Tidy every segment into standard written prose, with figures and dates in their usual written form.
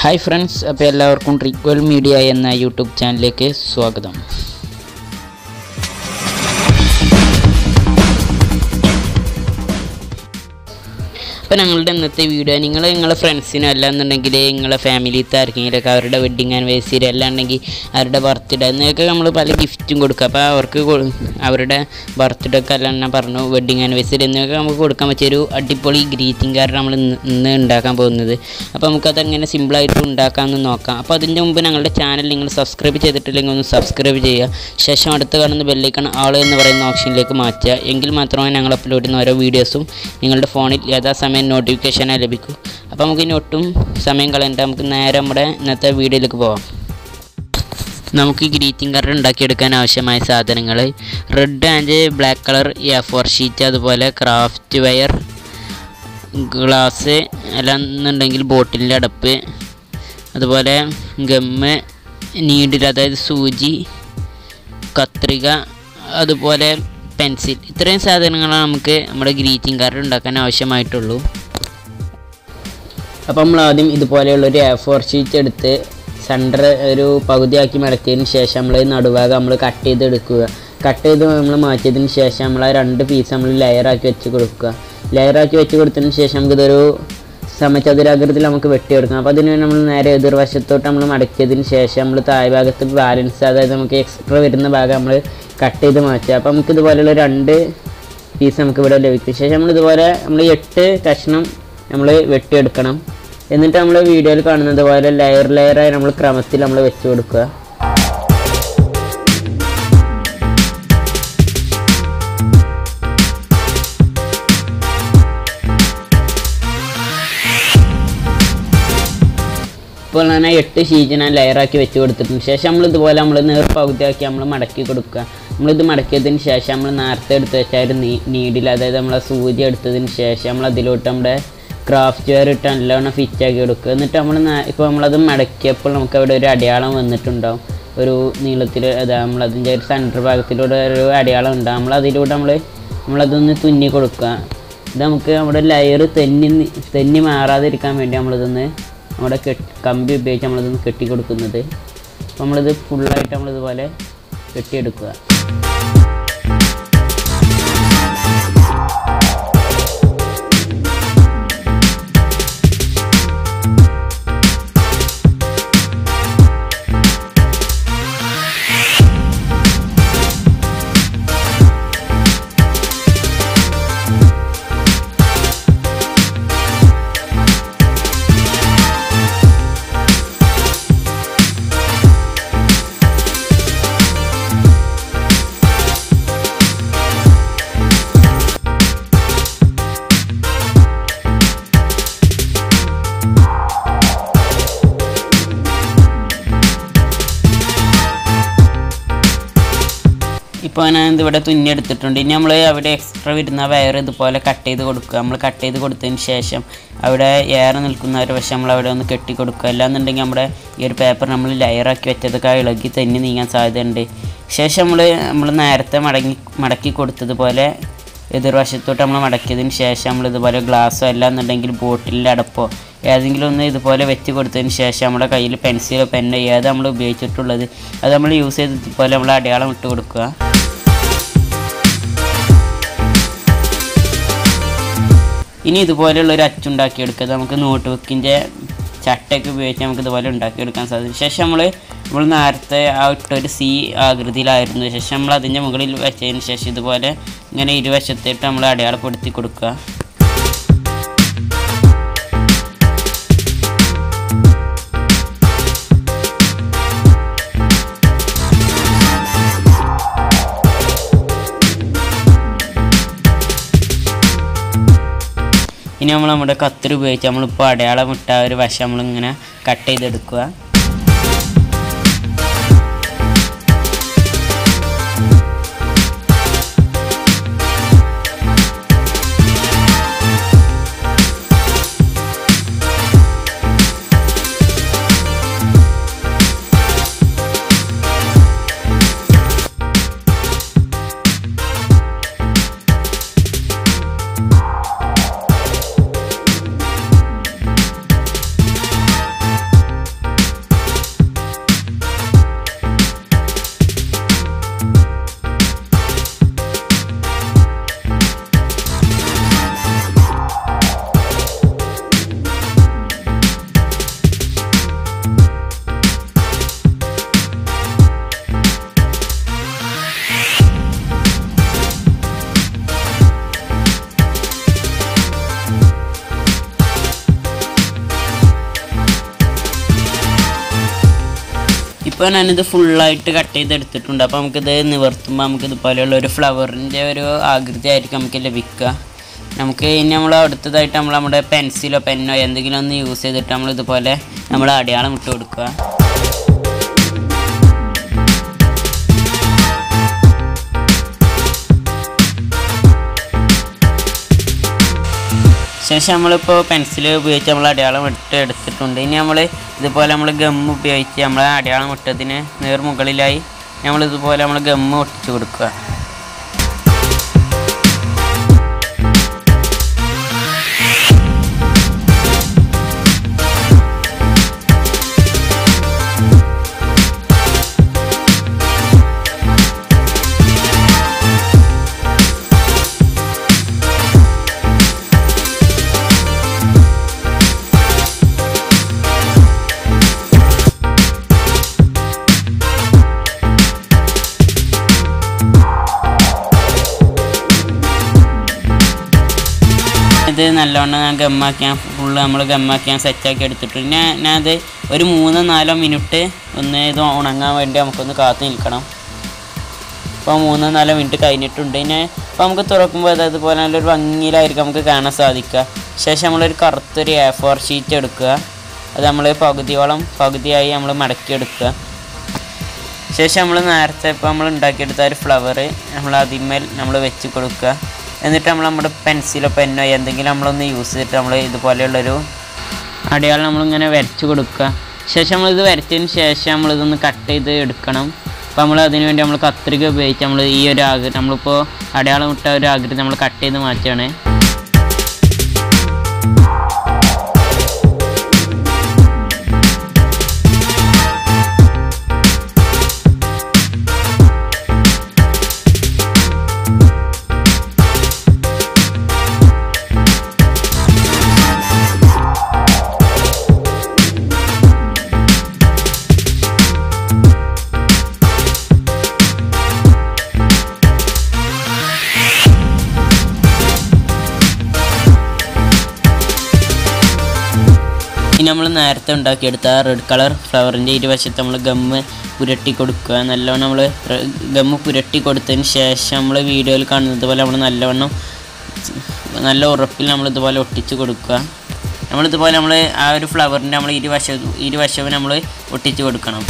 Hi friends, അപ്പോൾ എല്ലാവർക്കും ട്രിക്വൽ media എന്ന യൂട്യൂബ് ചാനലിലേക്ക് സ്വാഗതം. അപ്പോൾ ഞങ്ങളുടെ ഇന്നത്തെ വീഡിയോ നിങ്ങളെ ഫ്രണ്ട്സിനും അല്ലാന്നുണ്ടെങ്കിൽ നിങ്ങളെ ഫാമിലിത്തെ ആർക്കെങ്കിലൊക്കെ അവരുടെ വെഡ്ഡിങ് ആനിവേഴ്സറി അല്ലാണ്ടെങ്കിൽ അവരുടെ ബർത്ത്ഡേ എന്നൊക്കെ നമ്മൾ പല ഗിഫ്റ്റും കൊടുക്കുക. അപ്പോൾ അവർക്ക് അവരുടെ ബർത്ത്ഡേ ഒക്കെ അല്ല പറഞ്ഞു വെഡ്ഡിങ് ആനിവേഴ്സറി എന്നൊക്കെ നമുക്ക് കൊടുക്കാൻ പറ്റിയൊരു അടിപൊളി ഗ്രീറ്റിംഗ് കാർഡ് നമ്മൾ ഇന്ന് ഉണ്ടാക്കാൻ പോകുന്നത്. അപ്പോൾ നമുക്കതെങ്ങനെ സിമ്പിളായിട്ട് ഉണ്ടാക്കാമെന്ന് നോക്കാം. അപ്പോൾ അതിൻ്റെ മുമ്പ് ഞങ്ങളുടെ ചാനൽ നിങ്ങൾ സബ്സ്ക്രൈബ് ചെയ്തിട്ടില്ലെങ്കിൽ ഒന്ന് സബ്സ്ക്രൈബ് ചെയ്യുക. ശേഷം അടുത്ത് കാണുന്ന ബെല്ലൈക്കൺ ആൾ എന്ന് പറയുന്ന ഓപ്ഷനിലേക്ക് മാറ്റുക. എങ്കിൽ മാത്രമേ ഞങ്ങൾ അപ്ലോഡ് ചെയ്യുന്ന ഓരോ വീഡിയോസും നിങ്ങളുടെ ഫോണിൽ യഥാസമയം നോട്ടിഫിക്കേഷനായി ലഭിക്കൂ. അപ്പോൾ നമുക്ക് ഇനി ഒട്ടും സമയം കളയണ്ട, നമുക്ക് നേരെ നമ്മുടെ ഇന്നത്തെ വീഡിയോയിലേക്ക് പോകാം. നമുക്ക് ഗ്രീറ്റിംഗ് കാർഡ് ഉണ്ടാക്കിയെടുക്കാൻ ആവശ്യമായ സാധനങ്ങൾ: red and black colour A4 sheet, അതുപോലെ ക്രാഫ്റ്റ് വയർ, ഗ്ലാസ് അല്ലാന്നുണ്ടെങ്കിൽ ബോട്ടിലിൻ്റെ അടപ്പ്, അതുപോലെ ഗമ്മ്, നീഡിൽ അതായത് സൂചി, കത്രിക, അതുപോലെ പെൻസിൽ. ഇത്രയും സാധനങ്ങളാണ് നമുക്ക് നമ്മുടെ ഗ്രീറ്റിംഗ് കാർഡ് ഉണ്ടാക്കാൻ ആവശ്യമായിട്ടുള്ളൂ. അപ്പോൾ നമ്മൾ ആദ്യം ഇതുപോലെയുള്ളൊരു A4 ഷീറ്റ് എടുത്ത് സെൻറ്റർ ഒരു പകുതിയാക്കി മടക്കിയതിന് ശേഷം നമ്മൾ നടുഭാഗം നമ്മൾ കട്ട് ചെയ്തെടുക്കുക. കട്ട് ചെയ്ത് നമ്മൾ മാറ്റിയതിന് ശേഷം നമ്മൾ ആ രണ്ട് പീസ് നമ്മൾ ലെയറാക്കി വെച്ച് കൊടുക്കുക. ലെയറാക്കി വെച്ച് കൊടുത്തതിന് ശേഷം നമുക്കിതൊരു സമചതുരാകൃതിയിൽ നമുക്ക് വെട്ടിയെടുക്കാം. അപ്പോൾ അതിന് നമ്മൾ നേരെ എതിർവശത്തോട്ട് നമ്മൾ മടക്കിയതിന് ശേഷം നമ്മൾ താഴെ ഭാഗത്ത് ബാലൻസ്, അതായത് നമുക്ക് എക്സ്ട്രാ വരുന്ന ഭാഗം നമ്മൾ കട്ട് ചെയ്ത് മാറ്റുക. അപ്പോൾ നമുക്ക് ഇതുപോലെയുള്ള രണ്ട് പീസ് നമുക്ക് ഇവിടെ ലഭിക്കും. ശേഷം നമ്മളിതുപോലെ 8 കഷ്ണം നമ്മൾ വെട്ടിയെടുക്കണം. എന്നിട്ട് നമ്മൾ വീഡിയോയിൽ കാണുന്നത് പോലെ ലെയറായി നമ്മൾ ക്രമത്തിൽ നമ്മൾ വെച്ച് കൊടുക്കുക. ഇപ്പോൾ ഞാൻ 8 ഷീറ്റ് ഞാൻ ലെയറാക്കി വെച്ച് കൊടുത്തിട്ടുണ്ട്. ശേഷം നമ്മളിതുപോലെ നമ്മൾ നേർപകുതിയാക്കി നമ്മൾ മടക്കി കൊടുക്കുക. നമ്മളിത് മടക്കിയതിന് ശേഷം നമ്മൾ നേരത്തെ എടുത്ത് വെച്ച ഒരു നീഡിൽ, അതായത് നമ്മളെ സൂചി എടുത്തതിന് ശേഷം നമ്മൾ അതിലോട്ട് നമ്മുടെ ക്രാഫ്റ്റ് വെയർ ഇട്ട് നല്ലവണ്ണം ഫിറ്റാക്കി കൊടുക്കുക. എന്നിട്ട് ഇപ്പോൾ നമ്മളത് മടക്കിയപ്പോൾ നമുക്ക് അവിടെ ഒരു അടയാളം വന്നിട്ടുണ്ടാവും, ഒരു നീളത്തിൽ. നമ്മളതിൻ്റെ ഒരു സെൻറ്റർ ഭാഗത്തിലൂടെ ഒരു അടയാളം ഉണ്ടാകും. നമ്മളതിലൂടെ നമ്മളതൊന്ന് തുന്നി കൊടുക്കുക. ഇത് നമുക്ക് നമ്മുടെ ലെയർ തെന്നി മാറാതിരിക്കാൻ വേണ്ടി നമ്മളിതൊന്ന് നമ്മുടെ കമ്പി ഉപയോഗിച്ച് നമ്മളിതൊന്ന് കെട്ടി കൊടുക്കുന്നത്. അപ്പോൾ നമ്മളിത് ഫുള്ളായിട്ട് നമ്മളിതുപോലെ കെട്ടിയെടുക്കുക. ഇപ്പോൾ ഞാൻ ഇതിവിടെ തുന്നിയെടുത്തിട്ടുണ്ട്. ഇനി നമ്മൾ അവിടെ എക്സ്ട്രാ വരുന്ന വയർ ഇതുപോലെ കട്ട് ചെയ്ത് കൊടുക്കുക. നമ്മൾ കട്ട് ചെയ്ത് കൊടുത്തതിന് ശേഷം അവിടെ ഏറെ നിൽക്കുന്ന ഒരു വശം നമ്മൾ അവിടെ ഒന്ന് കെട്ടി കൊടുക്കുക. അല്ലാന്നുണ്ടെങ്കിൽ നമ്മുടെ ഈ ഒരു പേപ്പർ നമ്മൾ ലെയറാക്കി വെച്ചതൊക്കെ ഇളകി തെന്നി നീങ്ങാൻ സാധ്യതയുണ്ട്. ശേഷം നമ്മൾ നേരത്തെ മടക്കി കൊടുത്തതുപോലെ എതിർവശത്തോട്ട് നമ്മൾ മടക്കിയതിന് ശേഷം നമ്മളിതുപോലെ ഗ്ലാസ്സോ അല്ലാന്നുണ്ടെങ്കിൽ ബോട്ടിലിൻ്റെ അടപ്പോ ഏതെങ്കിലും ഒന്ന് ഇതുപോലെ വെച്ച് കൊടുത്തതിന് ശേഷം നമ്മുടെ കയ്യിൽ പെൻസിലോ പെന്നോ ഏത് നമ്മൾ ഉപയോഗിച്ചിട്ടുള്ളത് അത് നമ്മൾ യൂസ് ചെയ്ത് ഇതുപോലെ നമ്മൾ അടയാളം ഇട്ട് കൊടുക്കുക. ഇനി ഇതുപോലെയുള്ളൊരു അച്ചുണ്ടാക്കിയെടുക്കുക. നമുക്ക് നോട്ട് ബുക്കിൻ്റെ ചട്ടയൊക്കെ ഉപയോഗിച്ച് നമുക്ക് ഇതുപോലെ ഉണ്ടാക്കിയെടുക്കാൻ സാധിക്കും. ശേഷം നമ്മൾ നേരത്തെ ആ ഇട്ടൊരു C ആകൃതിയിലായിരുന്നു. ശേഷം നമ്മൾ അതിൻ്റെ മുകളിൽ വെച്ചതിന് ശേഷം ഇതുപോലെ ഇങ്ങനെ ഇരുവശത്തേട്ട് നമ്മൾ അടയാളപ്പെടുത്തി കൊടുക്കുക. ഇനി നമ്മുടെ കത്രി ഉപയോഗിച്ച് നമ്മളിപ്പോൾ അടയാളം ഇട്ട ഒരു വശം നമ്മളിങ്ങനെ കട്ട് ചെയ്തെടുക്കുക. ഇപ്പോൾ ഞാനിത് ഫുള്ളായിട്ട് കട്ട് ചെയ്തെടുത്തിട്ടുണ്ട്. അപ്പോൾ നമുക്കിത് നിവർത്തുമ്പോൾ നമുക്കിതുപോലെയുള്ള ഒരു ഫ്ലവറിൻ്റെ ഒരു ആകൃതി ആയിരിക്കും നമുക്ക് ലഭിക്കുക. നമുക്ക് ഇനി നമ്മൾ അടുത്തതായിട്ട് നമ്മുടെ പെൻസിലോ പെന്നോ എന്തെങ്കിലും ഒന്ന് യൂസ് ചെയ്തിട്ട് നമ്മളിതുപോലെ നമ്മൾ അടയാളം ഇട്ട് കൊടുക്കുക. ശേഷം നമ്മളിപ്പോൾ പെൻസിൽ ഉപയോഗിച്ച് നമ്മൾ അടയാളം എടുത്തിട്ടുണ്ട്. ഇനി നമ്മൾ ഇതുപോലെ നമ്മൾ ഗം ഉപയോഗിച്ച് നമ്മൾ അടയാളം ഇട്ടതിന് മുകളിലായി നമ്മളിതുപോലെ നമ്മൾ ഗം ഒട്ടിച്ചു കൊടുക്കുക. ഇത് നല്ലോണം ഫുള്ള് നമ്മൾ ഗമ്മാക്കി സെറ്റാക്കി എടുത്തിട്ടുണ്ട്. ഞാനത് ഒരു 3-4 മിനിറ്റ് ഒന്ന് ഇത് ഉണങ്ങാൻ വേണ്ടി നമുക്കൊന്ന് കാത്തു നിൽക്കണം. ഇപ്പോൾ 3-4 മിനിറ്റ് കഴിഞ്ഞിട്ടുണ്ട്. ഇപ്പോൾ നമുക്ക് തുറക്കുമ്പോൾ അതുപോലെ നല്ലൊരു ഭംഗിയിലായിരിക്കും നമുക്ക് കാണാൻ സാധിക്കുക. ശേഷം നമ്മളൊരു കറുത്തൊരു A4 ഷീറ്റ് എടുക്കുക. അത് നമ്മൾ പകുതിയായി നമ്മൾ മടക്കിയെടുക്കുക. ശേഷം നമ്മൾ നേരത്തെ ഇപ്പോൾ നമ്മൾ ഉണ്ടാക്കിയെടുത്ത ഒരു ഫ്ലവർ നമ്മൾ അതിന്മേൽ നമ്മൾ വെച്ച് കൊടുക്കുക. എന്നിട്ട് നമ്മുടെ പെൻസിലോ പെന്നോ എന്തെങ്കിലും നമ്മളൊന്ന് യൂസ് ചെയ്തിട്ട് നമ്മൾ ഇതുപോലെയുള്ളൊരു അടയാളം നമ്മളിങ്ങനെ വരച്ച് കൊടുക്കുക. ശേഷം നമ്മളിത് വരച്ചതിന് ശേഷം നമ്മളിതൊന്ന് കട്ട് ചെയ്ത് എടുക്കണം. അപ്പോൾ നമ്മൾ അതിന് വേണ്ടി നമ്മൾ കത്രിക ഉപയോഗിച്ച് നമ്മൾ ഈ ഒരു ആകൃതി നമ്മളിപ്പോൾ അടയാളം ഇട്ട ഒരു ആകൃതി നമ്മൾ കട്ട് ചെയ്ത് മാറ്റുകയാണ്. ഇനി നമ്മൾ നേരത്തെ ഉണ്ടാക്കിയെടുത്ത റെഡ് കളർ ഫ്ലവറിൻ്റെ ഇരുവശത്ത് നമ്മൾ ഗമ്മ് പുരട്ടി കൊടുക്കുക. നല്ലവണ്ണം നമ്മൾ ഗമ്മ് പുരട്ടി കൊടുത്തതിന് ശേഷം നമ്മൾ വീഡിയോയിൽ കാണുന്നത് പോലെ നമ്മൾ നല്ല ഉറപ്പിൽ നമ്മളിതുപോലെ ഒട്ടിച്ച് കൊടുക്കുക. നമ്മളിതുപോലെ ആ ഒരു ഫ്ലവറിൻ്റെ നമ്മൾ ഇരുവശവും നമ്മൾ ഒട്ടിച്ച് കൊടുക്കണം.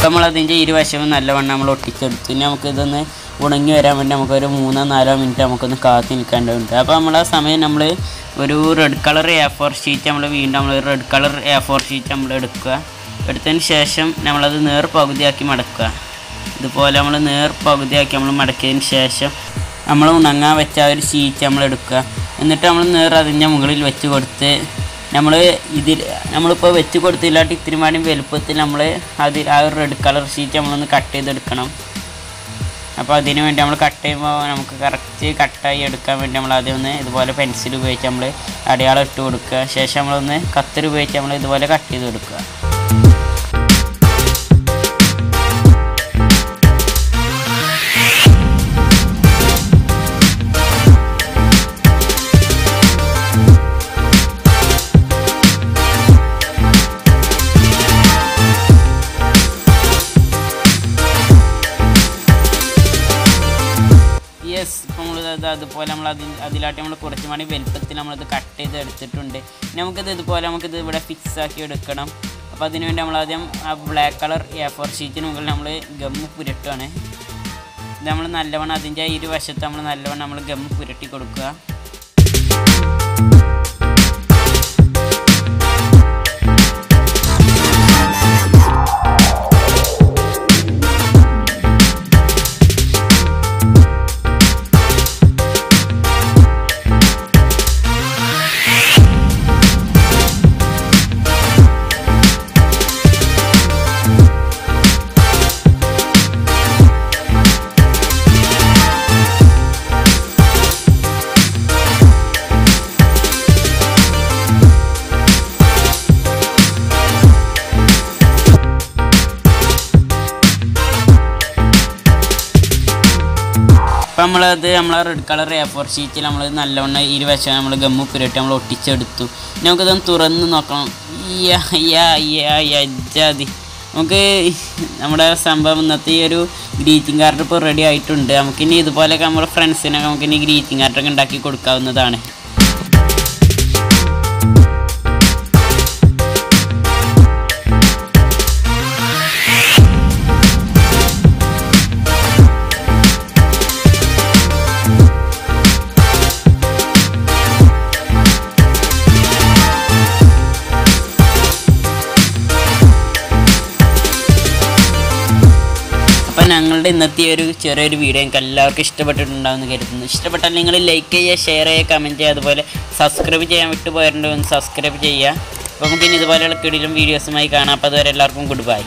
നമ്മളതിൻ്റെ ഇരുവശവും നല്ലവണ്ണം നമ്മൾ ഒട്ടിച്ചെടുത്തു. ഇനി നമുക്കിതൊന്ന് ഉണങ്ങി വരാൻ വേണ്ടി നമുക്കൊരു 3-4 മിനിറ്റ് നമുക്കൊന്ന് കാത്തി നിൽക്കേണ്ടതുണ്ട്. അപ്പോൾ നമ്മൾ ആ സമയം നമ്മൾ ഒരു റെഡ് കളർ A4 ഷീറ്റ് വീണ്ടും റെഡ് കളർ A4 ഷീറ്റ് നമ്മൾ എടുക്കുക. എടുത്തതിന് ശേഷം നമ്മളത് പകുതിയാക്കി മടക്കുക. ഇതുപോലെ നമ്മൾ പകുതിയാക്കി നമ്മൾ മടക്കിയതിന് ശേഷം നമ്മൾ ഉണങ്ങാൻ വെച്ച ആ ഒരു ഷീറ്റ് നമ്മൾ എടുക്കുക. എന്നിട്ട് നമ്മൾ അതിൻ്റെ മുകളിൽ വെച്ച് കൊടുത്ത് നമ്മളിപ്പോൾ വെച്ച് കൊടുത്തില്ലാട്ട് ഇത്തിരി മാടി വലുപ്പത്തിൽ ആ ഒരു റെഡ് കളർ ഷീറ്റ് നമ്മളൊന്ന് കട്ട് ചെയ്തെടുക്കണം. അപ്പോൾ അതിന് വേണ്ടി നമ്മൾ കട്ട് ചെയ്യുമ്പോൾ നമുക്ക് കറക്റ്റ് കട്ടായി എടുക്കാൻ വേണ്ടി നമ്മൾ ആദ്യം ഒന്ന് ഇതുപോലെ പെൻസിൽ ഉപയോഗിച്ച് നമ്മൾ അടയാളം ഇട്ട് കൊടുക്കുക. ശേഷം നമ്മളൊന്ന് കത്തർ ഉപയോഗിച്ച് നമ്മൾ ഇതുപോലെ കട്ട് ചെയ്ത് കൊടുക്കുക. ഇപ്പോൾ അതുപോലെ അതിലായിട്ട് നമ്മൾ കുറച്ച് മണി വലുപ്പത്തിൽ നമ്മളത് കട്ട് ചെയ്ത് എടുത്തിട്ടുണ്ട്. നമുക്കിത് ഇവിടെ ഫിക്സ് ആക്കി എടുക്കണം. അപ്പോൾ അതിനുവേണ്ടി നമ്മളാദ്യം ആ ബ്ലാക്ക് കളർ A4 ഷീറ്റിന് മുകളിൽ നമ്മൾ ഗമ്മ് പുരട്ടുകയാണ്. ഇത് നമ്മൾ നല്ലവണ്ണം അതിൻ്റെ ഇരുവശത്ത് നമ്മൾ ഗമ്മ് പുരട്ടി കൊടുക്കുക. അപ്പോൾ നമ്മളത് നമ്മളെ റെഡ് കളർ A4 ഷീറ്റിൽ നമ്മൾ നല്ലവണ്ണം ഇരുവശം നമ്മൾ ഗമ്മ് പുരട്ടി നമ്മൾ ഒട്ടിച്ചെടുത്തു. നമുക്കിതൊന്ന് തുറന്ന് നോക്കണം. യജ്ജാതി നമുക്ക് നമ്മുടെ സംഭവം ഇന്നത്തെ ഈ ഒരു ഗ്രീറ്റിംഗ് കാർഡ് ഇപ്പോൾ റെഡി ആയിട്ടുണ്ട്. നമുക്കിനി ഇതുപോലെയൊക്കെ നമ്മുടെ ഫ്രണ്ട്സിനൊക്കെ നമുക്കിനി ഗ്രീറ്റിംഗ് കാർഡൊക്കെ ഉണ്ടാക്കി കൊടുക്കാവുന്നതാണ്. അപ്പോൾ ഞങ്ങളുടെ ഇന്നത്തെ ഒരു ചെറിയൊരു വീഡിയോ എനിക്ക് എല്ലാവർക്കും ഇഷ്ടപ്പെട്ടിട്ടുണ്ടാവുമെന്ന് കരുതുന്നു. ഇഷ്ടപ്പെട്ടാൽ നിങ്ങൾ ലൈക്ക് ചെയ്യുക, ഷെയർ ചെയ്യുക, കമൻറ്റ് ചെയ്യുക, അതുപോലെ സബ്സ്ക്രൈബ് ചെയ്യാൻ വിട്ടുപോയിട്ടുണ്ടെങ്കിൽ ഒന്ന് സബ്സ്ക്രൈബ് ചെയ്യുക. അപ്പോൾ നമുക്കിനി ഇതുപോലെയുള്ള കിടിലും വീഡിയോസുമായി കാണാം. അപ്പോൾ അതുവരെ എല്ലാവർക്കും ഗുഡ് ബൈ.